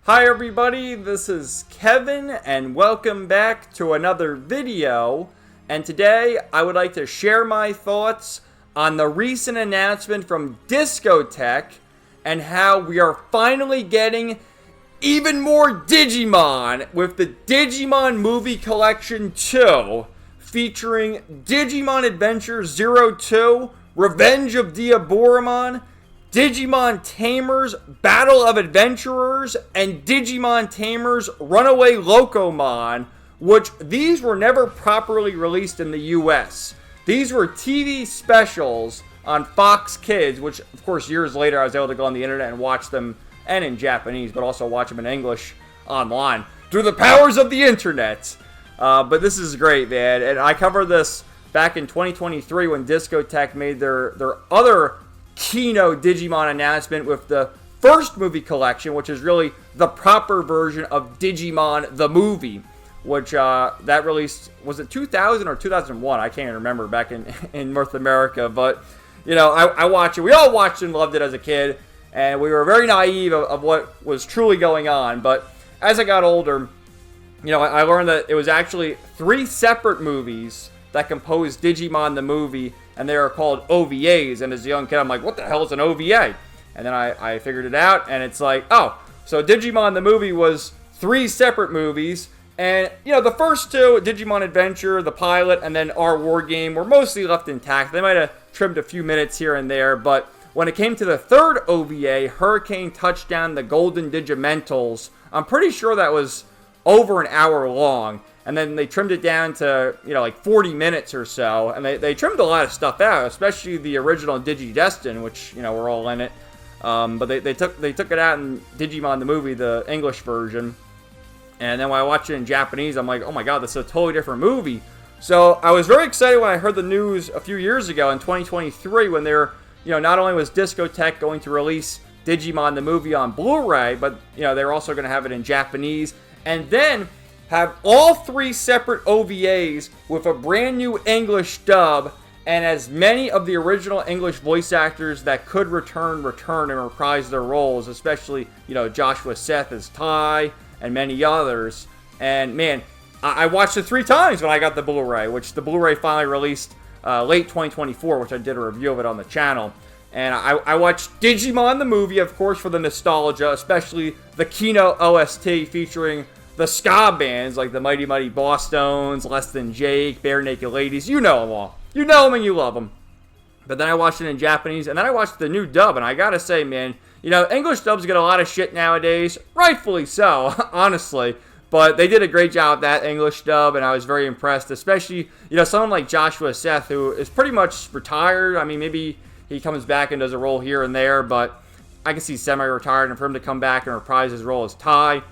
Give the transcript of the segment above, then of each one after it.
Hi everybody, this is Kevin and welcome back to another video. And today I would like to share my thoughts on the recent announcement from Discotek and how we are finally getting even more Digimon with the Digimon Movie Collection 2 featuring Digimon Adventure 02, Revenge of Diaboromon, Digimon Tamers Battle of Adventurers, and Digimon Tamers Runaway Locomon, which these were never properly released in the US. These were TV specials on Fox Kids, which of course years later I was able to go on the internet and watch them, and in Japanese, but also watch them in English online through the powers of the internet. But this is great, man, and I covered this back in 2023 when Discotek made their other keynote Digimon announcement with the first movie collection, which is really the proper version of Digimon the movie, which that released, was it 2000 or 2001? I can't even remember, back in North America. But you know, I watched it. We all watched and loved it as a kid, and we were very naive of what was truly going on. But as I got older, you know, I learned that it was actually 3 separate movies that composed Digimon the movie, and they are called OVAs. And as a young kid, I'm like, what the hell is an OVA? And then I figured it out, and it's like, oh, so Digimon the movie was 3 separate movies. And, you know, the first 2, Digimon Adventure, the pilot, and then Our War Game, were mostly left intact. They might have trimmed a few minutes here and there, but when it came to the third OVA, Hurricane Touchdown, the Golden Digimentals, I'm pretty sure that was over an hour long. And then they trimmed it down to, you know, like 40 minutes or so. And they trimmed a lot of stuff out, especially the original Digidestin, which, you know, we're all in it. But they took it out in Digimon the movie, the English version. And then when I watched it in Japanese, I'm like, oh my god, this is a totally different movie. So I was very excited when I heard the news a few years ago in 2023 when they're, you know, not only was Discotek going to release Digimon the movie on Blu-ray, but, you know, they were also going to have it in Japanese. And then have all 3 separate OVAs with a brand new English dub, and as many of the original English voice actors that could return and reprise their roles, especially, you know, Joshua Seth as Tai and many others. And man, I watched it 3 times when I got the Blu-ray, which the Blu-ray finally released late 2024, which I did a review of it on the channel. And I watched Digimon the movie, of course, for the nostalgia, especially the keynote OST featuring the ska bands like the Mighty Mighty Bosstones, Less Than Jake, Bare Naked Ladies. You know them all. You know them and you love them. But then I watched it in Japanese, and then I watched the new dub, and I gotta say, man, you know, English dubs get a lot of shit nowadays. Rightfully so, honestly. But they did a great job with that English dub, and I was very impressed. Especially, you know, someone like Joshua Seth, who is pretty much retired. I mean, maybe he comes back and does a role here and there, but I can see semi-retired, and for him to come back and reprise his role as Tai,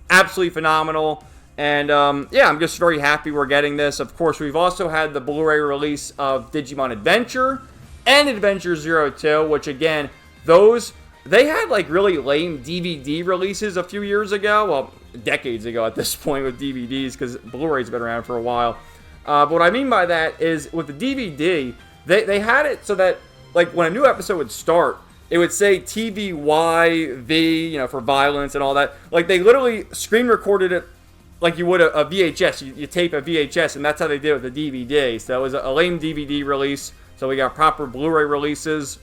absolutely phenomenal. And yeah, I'm just very happy we're getting this. Of course, we've also had the Blu-ray release of Digimon Adventure and Adventure 02, which again, those, they had like really lame DVD releases a few years ago. Well, decades ago at this point with DVDs, because Blu-ray's been around for a while. But what I mean by that is with the DVD, they had it so that like when a new episode would start, it would say TVYV, you know, for violence and all that. Like, they literally screen recorded it like you would a VHS. You tape a VHS, and that's how they did it with the DVD. So it was a lame DVD release. So we got proper Blu-ray releases.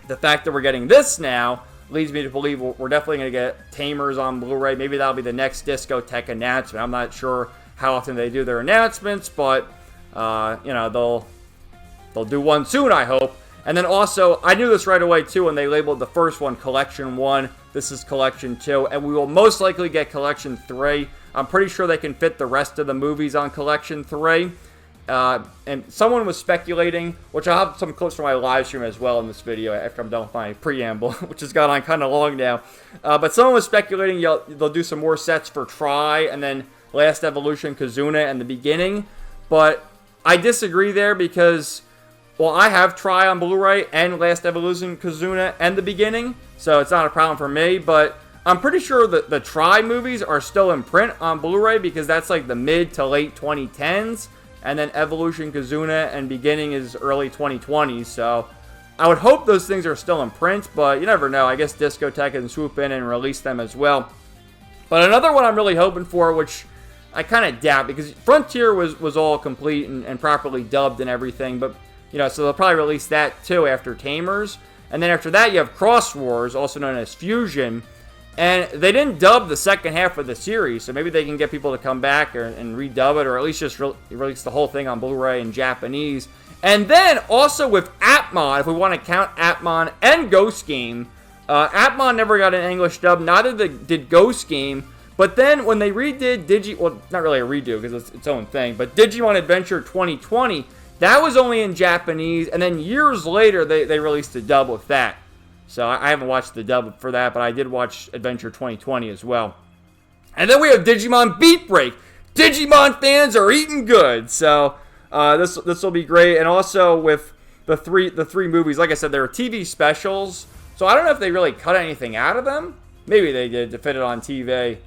The fact that we're getting this now leads me to believe we're definitely going to get Tamers on Blu-ray. Maybe that'll be the next Discotek announcement. I'm not sure how often they do their announcements, but, you know, they'll do one soon, I hope. And then also, I knew this right away too when they labeled the first one Collection 1. This is Collection 2, and we will most likely get Collection 3. I'm pretty sure they can fit the rest of the movies on Collection 3. And someone was speculating, which I'll have some clips from my live stream as well in this video after I'm done with my preamble, which has gone on kind of long now. But someone was speculating they'll do some more sets for Tri, and then Last Evolution Kazuna and the beginning. But I disagree there because, well, I have Tri on Blu-ray and Last Evolution Kazuna and the beginning, so it's not a problem for me, but I'm pretty sure that the Tri movies are still in print on Blu-ray because that's like the mid to late 2010s, and then Evolution Kazuna and beginning is early 2020s, so I would hope those things are still in print, but you never know. I guess Discotek can swoop in and release them as well. But another one I'm really hoping for, which I kind of doubt, because Frontier was all complete and properly dubbed and everything, but, you know, so they'll probably release that too after Tamers. And then after that, you have Cross Wars, also known as Fusion. And they didn't dub the second half of the series, so maybe they can get people to come back and redub it, or at least just release the whole thing on Blu-ray in Japanese. And then also with Atmon, if we want to count Atmon and Ghost Game, Atmon never got an English dub, neither did Ghost Game. But then when they redid well, not really a redo because it's its own thing, but Digimon Adventure 2020, that was only in Japanese, and then years later they released a dub with that. So I haven't watched the dub for that, but I did watch Adventure 2020 as well. And then we have Digimon Beat Break. Digimon fans are eating good. So this will be great. And also with the three movies, like I said, there are TV specials. So I don't know if they really cut anything out of them. Maybe they did to fit it on TV.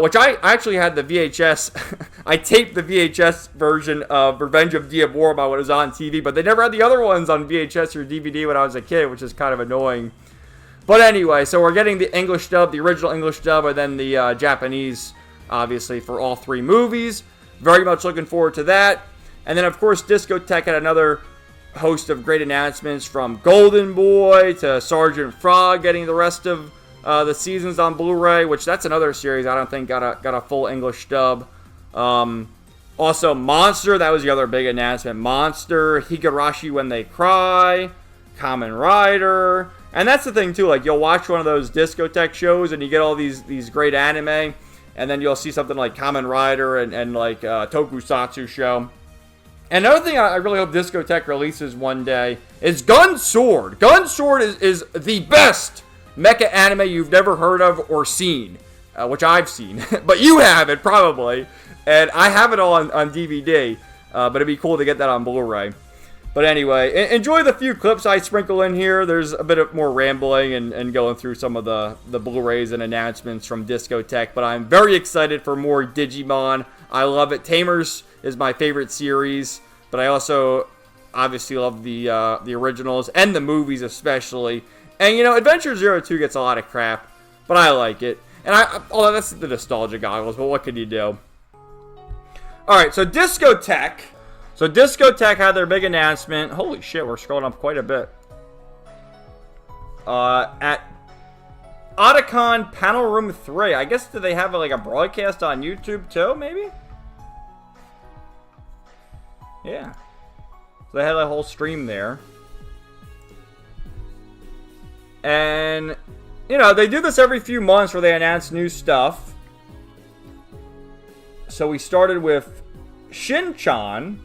Which I actually had the VHS. I taped the VHS version of Revenge of Diaborama when it was on TV, but they never had the other ones on VHS or DVD when I was a kid, which is kind of annoying. But anyway, so we're getting the English dub, the original English dub, and then the Japanese, obviously, for all three movies. Very much looking forward to that. And then, of course, Discotek had another host of great announcements, from Golden Boy to Sergeant Frog getting the rest of the seasons on Blu-ray, which that's another series I don't think got a full English dub. Also Monster, that was the other big announcement. Monster, Higurashi When They Cry, Kamen Rider. And that's the thing too, like you'll watch one of those Discotek shows and you get all these great anime, and then you'll see something like Kamen Rider and like Tokusatsu show. And another thing I really hope Discotek releases one day is Gun Sword. Gun Sword is the best mecha anime you've never heard of or seen, which I've seen, but you haven't probably, and I have it all on DVD, but it'd be cool to get that on Blu-ray. But anyway, enjoy the few clips I sprinkle in here. There's a bit of more rambling and going through some of the Blu-rays and announcements from Discotek, but I'm very excited for more Digimon. I love it. Tamers is my favorite series, but I also obviously love the originals and the movies especially. And, you know, Adventure 02 gets a lot of crap, but I like it. And although that's the nostalgia goggles, but what can you do? Alright, so Discotek. So Discotek had their big announcement. Holy shit, we're scrolling up quite a bit. At Otakon Panel Room 3. I guess, do they have like a broadcast on YouTube too, maybe? Yeah. So they had a whole stream there. And, you know, they do this every few months where they announce new stuff. So we started with Shin-chan.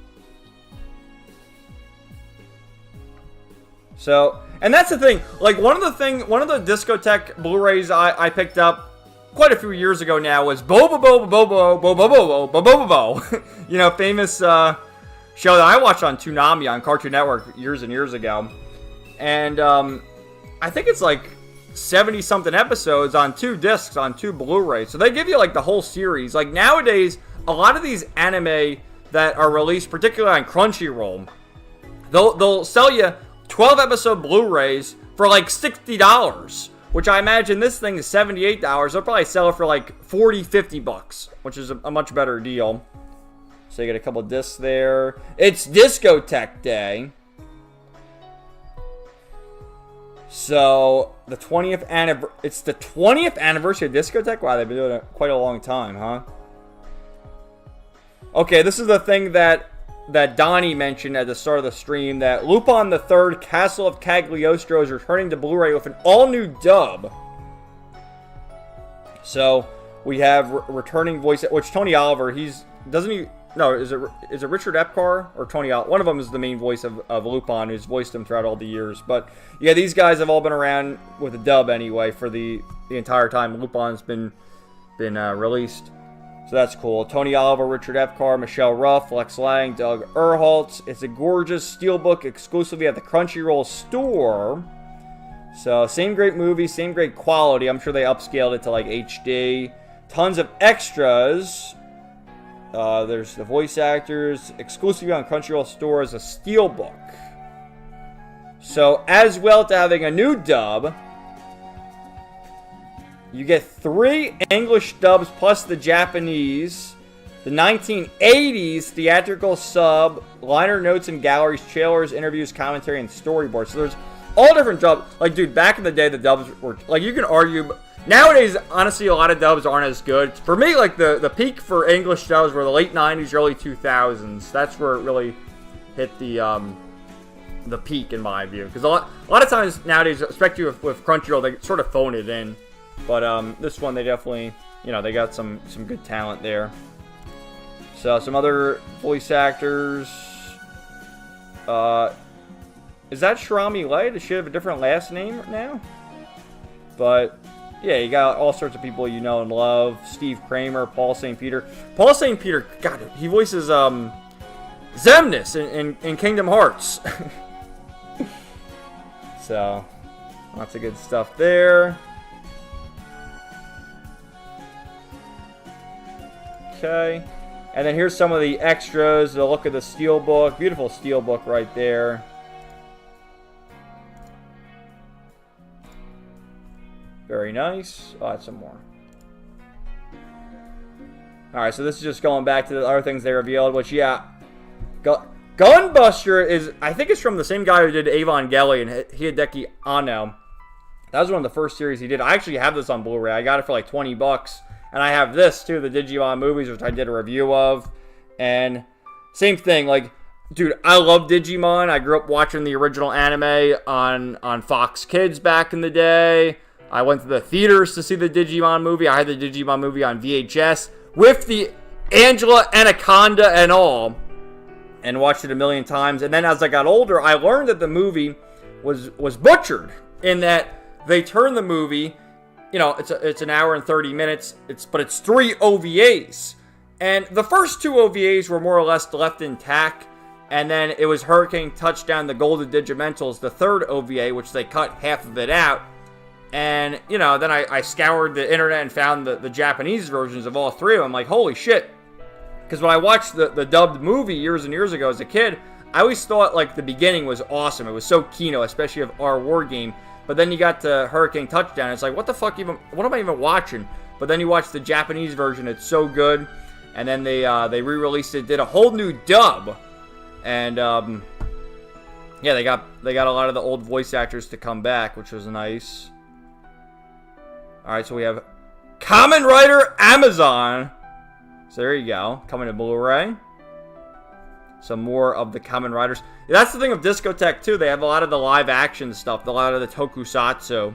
So, and that's the thing. Like, one of the Discotek Blu-rays I picked up quite a few years ago now was Bobo Bobo Bobo Bobo Bobo Bobo Bobo. You know, famous show that I watched on Toonami on Cartoon Network years and years ago. And, I think it's like 70-something episodes on 2 discs, on 2 Blu-rays. So they give you like the whole series. Like nowadays, a lot of these anime that are released, particularly on Crunchyroll, they'll sell you 12-episode Blu-rays for like $60, which I imagine this thing is $78. They'll probably sell it for like 40, 50 bucks, which is a much better deal. So you get a couple discs there. It's Discotek Day. So, it's the 20th anniversary of Discotek? Wow, they've been doing it quite a long time, huh? Okay, this is the thing that Donnie mentioned at the start of the stream, that Lupin III Castle of Cagliostro is returning to Blu-ray with an all-new dub. So, we have returning voice, which Tony Oliver, is it Richard Epcar or Tony Oliver? One of them is the main voice of Lupin, who's voiced him throughout all the years. But yeah, these guys have all been around with a dub anyway for the entire time Lupin's been released. So that's cool. Tony Oliver, Richard Epcar, Michelle Ruff, Lex Lang, Doug Erholtz. It's a gorgeous steelbook exclusively at the Crunchyroll store. So same great movie, same great quality. I'm sure they upscaled it to like HD. Tons of extras. There's the voice actors, exclusively on Crunchyroll store as a steelbook. So, as well to having a new dub, You get 3 English dubs plus the Japanese. The 1980s theatrical sub, liner notes and galleries, trailers, interviews, commentary, and storyboards. So there's all different dubs. Like, dude, back in the day, the dubs were, like, you can argue. Nowadays, honestly, a lot of dubs aren't as good. For me, like, the peak for English dubs were the late 90s, early 2000s. That's where it really hit the peak, in my view. Because a lot of times nowadays, especially with Crunchyroll, they sort of phone it in. But this one, they definitely, they got some good talent there. So, some other voice actors. Is that Shirami Light? Does she have a different last name now? But, yeah, you got all sorts of people you know and love. Steve Kramer, Paul St. Peter. Paul St. Peter, God, he voices Xemnas in Kingdom Hearts. So, lots of good stuff there. Okay. And then here's some of the extras. The look of the steelbook. Beautiful steelbook right there. Very nice. Oh, that's some more. Alright, so this is just going back to the other things they revealed, which, yeah. Gunbuster is, I think it's from the same guy who did Evangelion, Hideki Anno. That was one of the first series he did. I actually have this on Blu-ray. I got it for like 20 bucks. And I have this, too, the Digimon movies, which I did a review of. And same thing, like, dude, I love Digimon. I grew up watching the original anime on Fox Kids back in the day. I went to the theaters to see the Digimon movie. I had the Digimon movie on VHS with the Angela Anaconda and all. And watched it a million times. And then as I got older, I learned that the movie was butchered. In that they turned the movie... it's an hour and 30 minutes, but it's 3 OVAs. And the first 2 OVAs were more or less left intact. And then it was Hurricane Touchdown, The Golden Digimentals, the third OVA, which they cut half of it out. And, then I scoured the internet and found the Japanese versions of all 3 of them. I'm like, holy shit. Because when I watched the dubbed movie years and years ago as a kid, I always thought, like, the beginning was awesome. It was so Kino, especially of our war game. But then you got to Hurricane Touchdown. It's like, what the fuck what am I even watching? But then you watch the Japanese version. It's so good. And then they re-released it, did a whole new dub. And, yeah, they got a lot of the old voice actors to come back, which was nice. Alright, so we have Kamen Rider Amazon. So there you go. Coming to Blu-ray. Some more of the Kamen Riders. That's the thing with Discotek, too. They have a lot of the live-action stuff. A lot of the tokusatsu.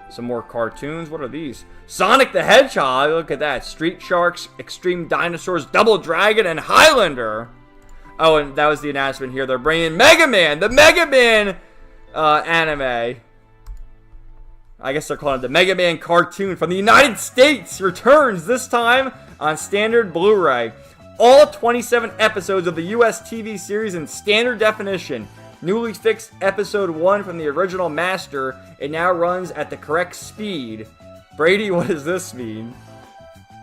Some more cartoons. What are these? Sonic the Hedgehog. Look at that. Street Sharks, Extreme Dinosaurs, Double Dragon, and Highlander. Oh, and that was the announcement here. They're bringing Mega Man. The Mega Man anime. I guess they're calling it the Mega Man cartoon from the United States. Returns this time on standard Blu-ray. All 27 episodes of the US TV series in standard definition. Newly fixed episode 1 from the original master. It now runs at the correct speed. Brady, what does this mean?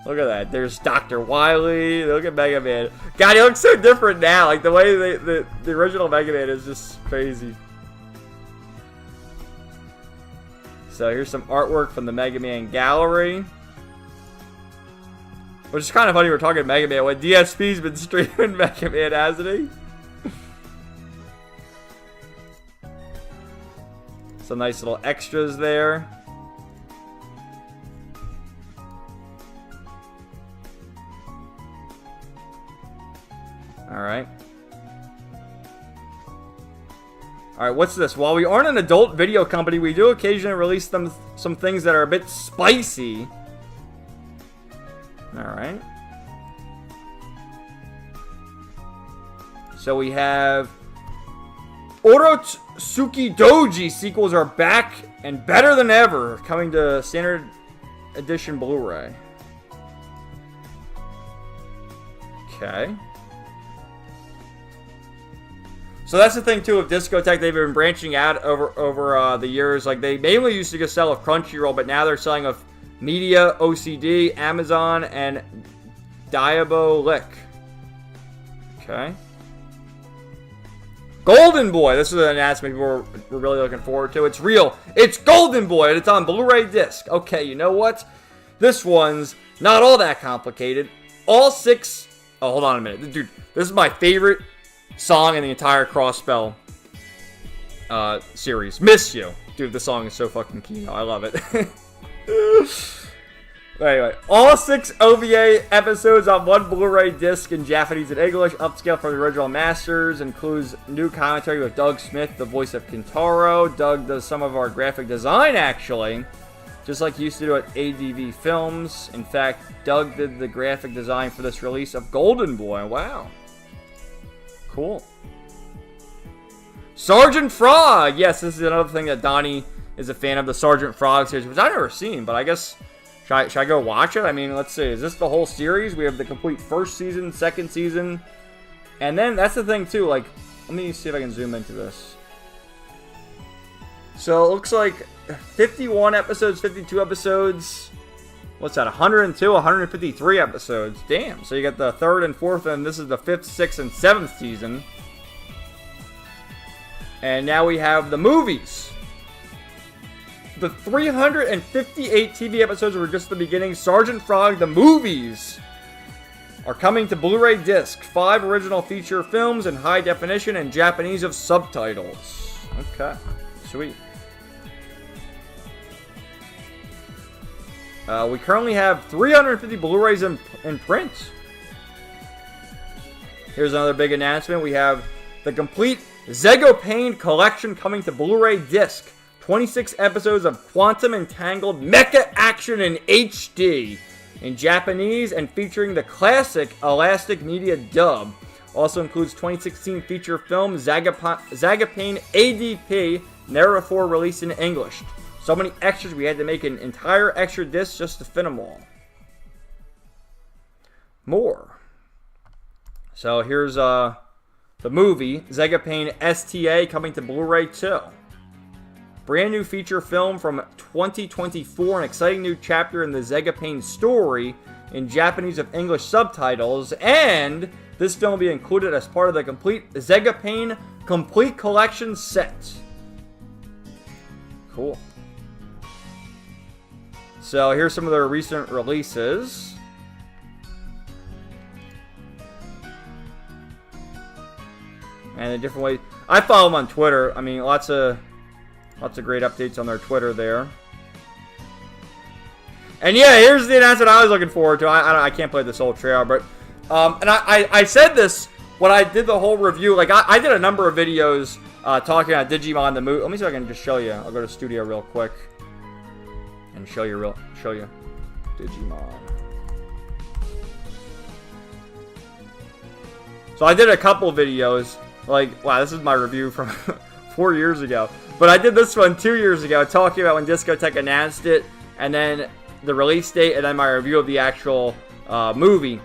Look at that. There's Dr. Wily. Look at Mega Man. God, he looks so different now. Like, the way the original Mega Man is just crazy. So here's some artwork from the Mega Man gallery. Which is kind of funny we're talking Mega Man when DSP's been streaming Mega Man, hasn't he? Some nice little extras there. Alright. Alright, what's this? While we aren't an adult video company, we do occasionally release some things that are a bit spicy. Alright. So we have Orotsuki Doji sequels are back and better than ever, coming to standard edition Blu-ray. Okay. So that's the thing too with Discotek. They've been branching out over the years. Like they mainly used to just sell with Crunchyroll, but now they're selling with Media, OCD, Amazon, and Diabolic. Okay. Golden Boy. This is an announcement people were really looking forward to. It's real. It's Golden Boy, and it's on Blu-ray disc. Okay, you know what? This one's not all that complicated. All 6... Oh, hold on a minute. Dude, this is my favorite song in the entire Crossspell series. Miss You. Dude, this song is so fucking key. I love it. Anyway, all 6 OVA episodes on one Blu-ray disc in Japanese and English, upscale from the original masters, includes new commentary with Doug Smith, the voice of Kintaro. Doug does some of our graphic design, actually, just like he used to do at ADV Films. In fact, Doug did the graphic design for this release of Golden Boy. Wow. Cool. Sergeant Frog! Yes, this is another thing that Donnie is a fan of, the Sergeant Frog series, which I've never seen, but I guess... Should I go watch it? I mean, let's see. Is this the whole series? We have the complete first season, second season. And then, that's the thing, too. Like, let me see if I can zoom into this. So, it looks like 51 episodes, 52 episodes. What's that? 102, 153 episodes. Damn. So, you got the third and fourth, and this is the fifth, sixth, and seventh season. And now we have the movies. The 358 TV episodes were just the beginning. Sergeant Frog, the movies, are coming to Blu-ray disc. 5 original feature films in high definition and Japanese with subtitles. Okay, sweet. We currently have 350 Blu-rays in print. Here's another big announcement. We have the complete Zegopane collection coming to Blu-ray disc. 26 episodes of quantum entangled mecha action in HD in Japanese and featuring the classic Elastic Media dub. Also includes 2016 feature film Zagapane ADP Narrative 4 released in English. So many extras, we had to make an entire extra disc just to fit them all. More. So here's the movie Zegapane STA coming to Blu-ray too. Brand new feature film from 2024, an exciting new chapter in the Zegapane story in Japanese with English subtitles, and this film will be included as part of the complete Zegapane Complete Collection set. Cool. So here's some of their recent releases. And in different ways. I follow them on Twitter. I mean, lots of great updates on their Twitter there. And yeah, here's the announcement I was looking forward to. I can't play this whole trailer, but and I said this when I did the whole review. Like I did a number of videos talking about Digimon the movie. Let me see if I can just show you. I'll go to studio real quick and show you Digimon. So I did a couple videos. Like, wow, this is my review from 4 years ago. But I did this one 2 years ago, talking about when Discotek announced it, and then the release date, and then my review of the actual movie.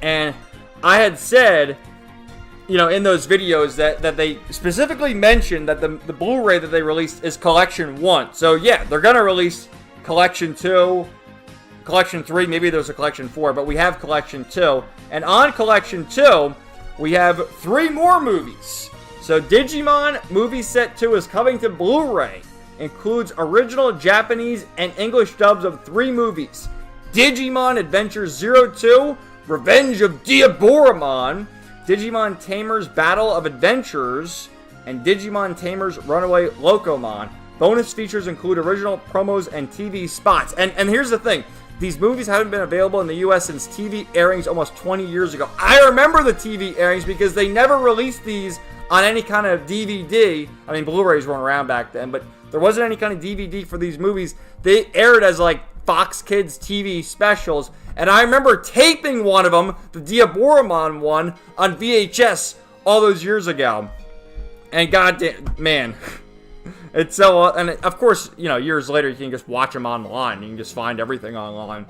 And I had said, you know, in those videos that they specifically mentioned that the Blu-ray that they released is Collection 1. So yeah, they're going to release Collection 2, Collection 3, maybe there's a Collection 4, but we have Collection 2. And on Collection 2, we have 3 more movies. So Digimon Movie Set 2 is coming to Blu-ray. Includes original Japanese and English dubs of 3 movies. Digimon Adventure 02, Revenge of Diaboramon, Digimon Tamers Battle of Adventures, and Digimon Tamers Runaway Locomon. Bonus features include original promos and TV spots. And here's the thing. These movies haven't been available in the US since TV airings almost 20 years ago. I remember the TV airings because they never released these on any kind of DVD. I mean, Blu-rays weren't around back then, but there wasn't any kind of DVD for these movies. They aired as like Fox Kids TV specials. And I remember taping one of them, the Diaboramon one, on VHS all those years ago. And goddamn, man, it's so, and of course, you know, years later you can just watch them online. You can just find everything online.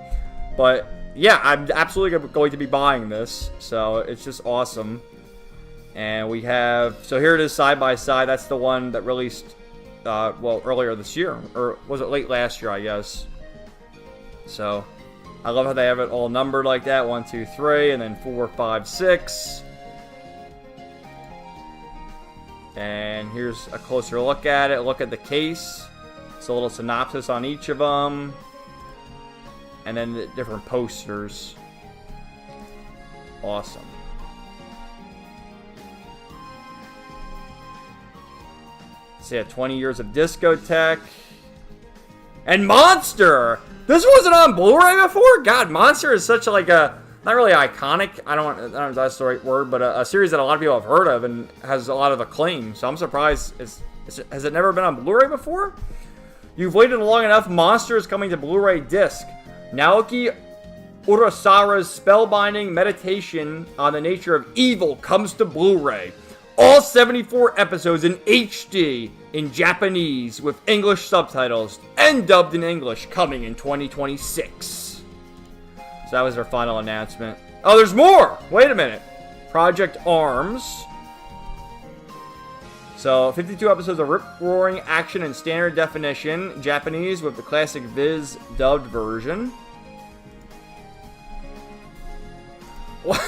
But yeah, I'm absolutely going to be buying this. So it's just awesome. And we have, so here it is side by side. That's the one that released, well, earlier this year. Or was it late last year, I guess. So I love how they have it all numbered like that. 1, 2, 3, and then 4, 5, 6. And here's a closer look at it. Look at the case. It's a little synopsis on each of them. And then the different posters. Awesome. So yeah, 20 years of Discotek. And Monster! This wasn't on Blu-ray before? God, Monster is such like a, not really iconic, I don't know if that's the right word, but a series that a lot of people have heard of and has a lot of acclaim. So I'm surprised, has it never been on Blu-ray before? You've waited long enough, Monster is coming to Blu-ray disc. Naoki Urasawa's spellbinding meditation on the nature of evil comes to Blu-ray. All 74 episodes in HD in Japanese with English subtitles and dubbed in English coming in 2026. So that was their final announcement. Oh, there's more! Wait a minute. Project Arms. So 52 episodes of rip-roaring action in standard definition, Japanese with the classic Viz dubbed version. What?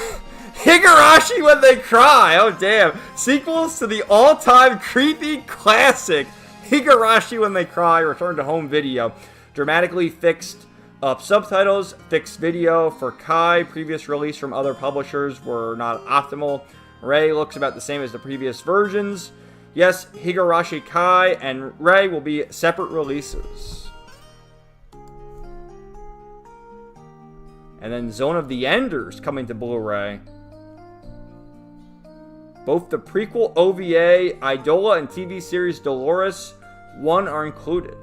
Higurashi When They Cry! Oh, damn. Sequels to the all-time creepy classic Higurashi When They Cry return to home video. Dramatically fixed up subtitles, fixed video for Kai. Previous release from other publishers were not optimal. Rei looks about the same as the previous versions. Yes, Higurashi Kai and Rei will be separate releases. And then Zone of the Enders coming to Blu-ray. Both the prequel OVA, Idola, and TV series Dolores 1 are included.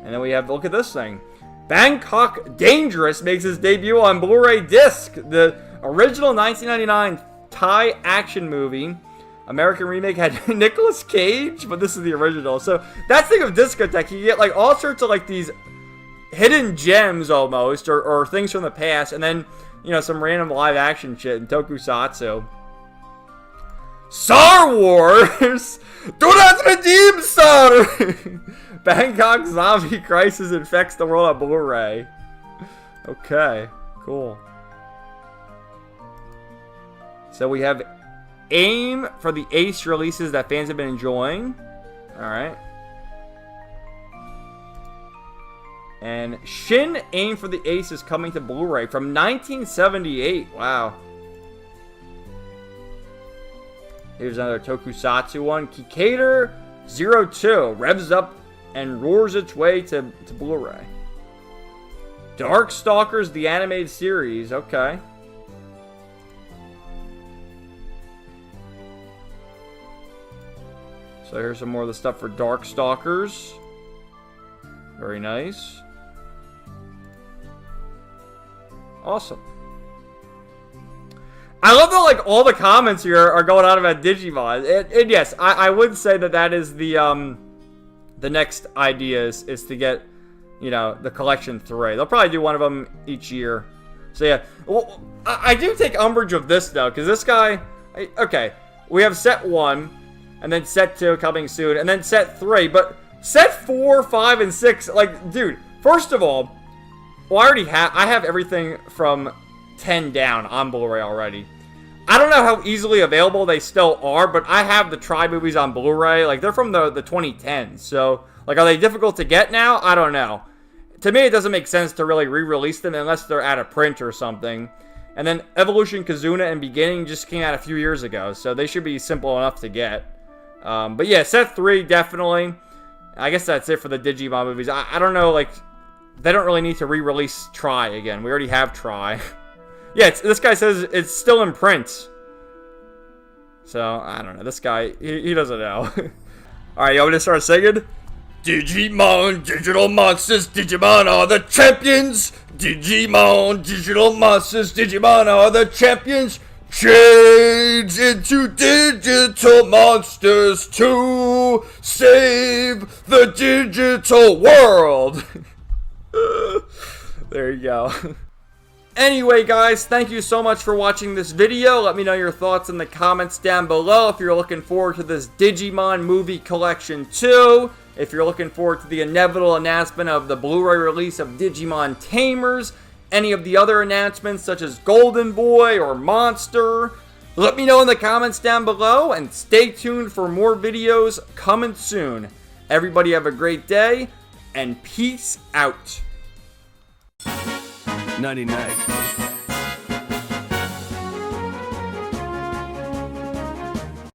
And then we have, look at this thing. Bangkok Dangerous makes his debut on Blu-ray disc. The original 1999 Thai action movie. American remake had Nicolas Cage, but this is the original. So that's the thing of Discotek. You get like all sorts of like these hidden gems almost, or things from the past, and then, you know, some random live action shit in tokusatsu. Star Wars! Do not redeem, sir! Bangkok Zombie Crisis infects the world on Blu-ray. Okay, cool. So we have AIM for the Ace releases that fans have been enjoying. Alright. And Shin Aim for the Ace is coming to Blu-ray from 1978. Wow. Here's another tokusatsu one. Kikator 02 revs up and roars its way to Blu-ray. Darkstalkers, the animated series. Okay. So here's some more of the stuff for Darkstalkers. Very nice. Awesome. I love that, like, all the comments here are going on about Digimon. And yes, I would say that is the next idea is to get, you know, the collection 3. They'll probably do one of them each year. So yeah, well, I do take umbrage of this though, because this guy, okay, we have set 1, and then set 2 coming soon, and then set 3, but set 4, 5, and 6, like, dude, first of all, well, I have everything from 10 down on Blu-ray already. I don't know how easily available they still are, but I have the Tri movies on Blu-ray. Like, they're from the 2010s, so, like, are they difficult to get now? I don't know. To me, it doesn't make sense to really re-release them unless they're out of print or something. And then Evolution Kazuna and Beginning just came out a few years ago, so they should be simple enough to get. But yeah, set 3, definitely. I guess that's it for the Digimon movies. I don't know, like, they don't really need to re-release Tri again. We already have Tri. Yeah, this guy says it's still in print. So, I don't know. This guy, he doesn't know. Alright, you want me to start singing? Digimon, digital monsters, Digimon are the champions! Digimon, digital monsters, Digimon are the champions! Change into digital monsters to save the digital world! There you go. Anyway, guys, thank you so much for watching this video. Let me know your thoughts in the comments down below if you're looking forward to this Digimon movie collection 2. If you're looking forward to the inevitable announcement of the Blu-ray release of Digimon Tamers. Any of the other announcements such as Golden Boy or Monster. Let me know in the comments down below, and stay tuned for more videos coming soon. Everybody have a great day, and peace out. Nighty night.